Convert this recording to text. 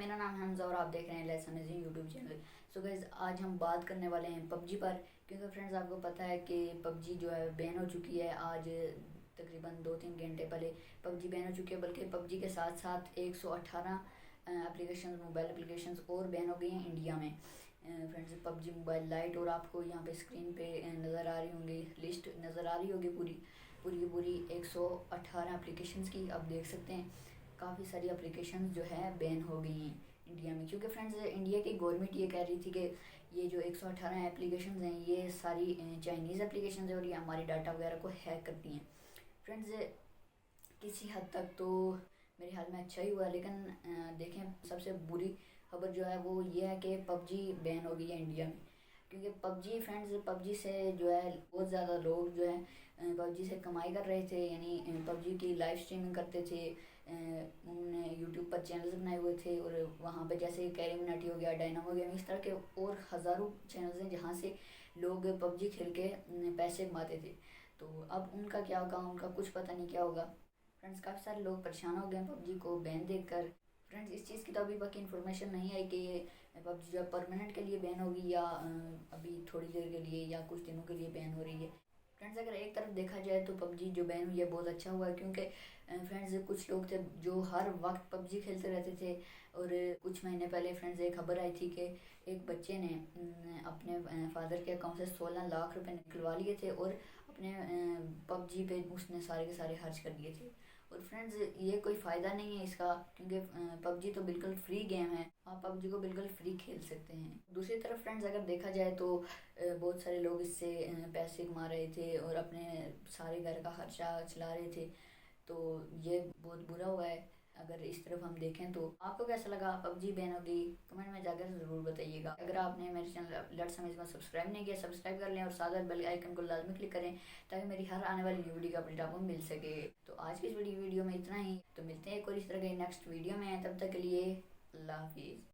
मेरा नाम है हमज़ा और आप देख रहे हैं let's amazing YouTube channel. So guys, आज हम बात करने वाले हैं पबजी पर, क्योंकि फ्रेंड्स आपको पता है कि पबजी जो है बैन हो चुकी है। आज तकरीबन 2-3 घंटे पहले पबजी बैन हो चुकी है, बल्कि पबजी के साथ साथ 118 एप्लीकेशन, मोबाइल एप्लीकेशन और बैन हो गई हैं इंडिया में। फ्रेंड्स, पबजी मोबाइल लाइट, और आपको यहाँ पे स्क्रीन पे नज़र आ रही होंगी, लिस्ट नज़र आ रही होगी पूरी पूरी 118 एप्लीकेशंस की आप देख सकते हैं। काफ़ी सारी एप्लीकेशंस जो है बैन हो गई हैं इंडिया में, क्योंकि फ्रेंड्स इंडिया की गवर्नमेंट ये कह रही थी कि ये जो 118 एप्लीकेशंस हैं ये सारी चाइनीज़ एप्लीकेशंस हैं और ये हमारी डाटा वगैरह को हैक करती हैं। फ्रेंड्स, किसी हद तक तो मेरे ख्याल में अच्छा ही हुआ, लेकिन देखें, सबसे बुरी खबर जो है वो ये है कि पबजी बैन हो गई है इंडिया में। क्योंकि पबजी फ्रेंड्स, पबजी से जो है बहुत ज़्यादा लोग जो है पबजी से कमाई कर रहे थे, यानी पबजी की लाइव स्ट्रीमिंग करते थे। उन्होंने यूट्यूब पर चैनल्स बनाए हुए थे, और वहाँ पे जैसे कैरीमिनाटी हो गया, डायनामो गेम, इस तरह के और हज़ारों चैनल्स हैं जहाँ से लोग पबजी खेल के पैसे कमाते थे। तो अब उनका क्या होगा, उनका कुछ पता नहीं क्या होगा। फ्रेंड्स, काफ़ी सारे लोग परेशान हो गए हैं पबजी को बैन देख कर। फ्रेंड्स, इस चीज़ की तो अभी बाकी इन्फॉर्मेशन नहीं आई कि ये पबजी जो परमानेंट के लिए बैन होगी या अभी थोड़ी देर के लिए या कुछ दिनों के लिए बैन हो रही है। फ्रेंड्स, अगर एक तरफ देखा जाए तो पबजी जो बैन हुई है बहुत अच्छा हुआ है, क्योंकि फ्रेंड्स कुछ लोग थे जो हर वक्त पबजी खेलते रहते थे। और कुछ महीने पहले फ्रेंड्स एक खबर आई थी कि एक बच्चे ने अपने फादर के अकाउंट से 16 लाख रुपए निकलवा लिए थे, और अपने पबजी पे उसने सारे के सारे खर्च कर दिए थे। और फ्रेंड्स, ये कोई फ़ायदा नहीं है इसका, क्योंकि पबजी तो बिल्कुल फ्री गेम है, आप पबजी को बिल्कुल फ्री खेल सकते हैं। दूसरी तरफ फ्रेंड्स अगर देखा जाए तो बहुत सारे लोग इससे पैसे कमा रहे थे और अपने सारे घर का खर्चा चला रहे थे। तो ये बहुत बुरा हुआ है अगर इस तरफ हम देखें। तो आपको कैसा लगा पबजी बैन होगी, कमेंट में जाकर ज़रूर बताइएगा। अगर आपने मेरे चैनल लेट्स समझ में सब्सक्राइब नहीं किया, सब्सक्राइब कर लें और साथ साथ बेल आइकन को लाजमी क्लिक करें, ताकि मेरी हर आने वाली वीडियो का अपडेट आपको मिल सके। तो आज की इस वीडियो में इतना ही, तो मिलते हैं एक और इस तरह के नेक्स्ट वीडियो में। तब तक के लिए अल्लाह हाफिज़।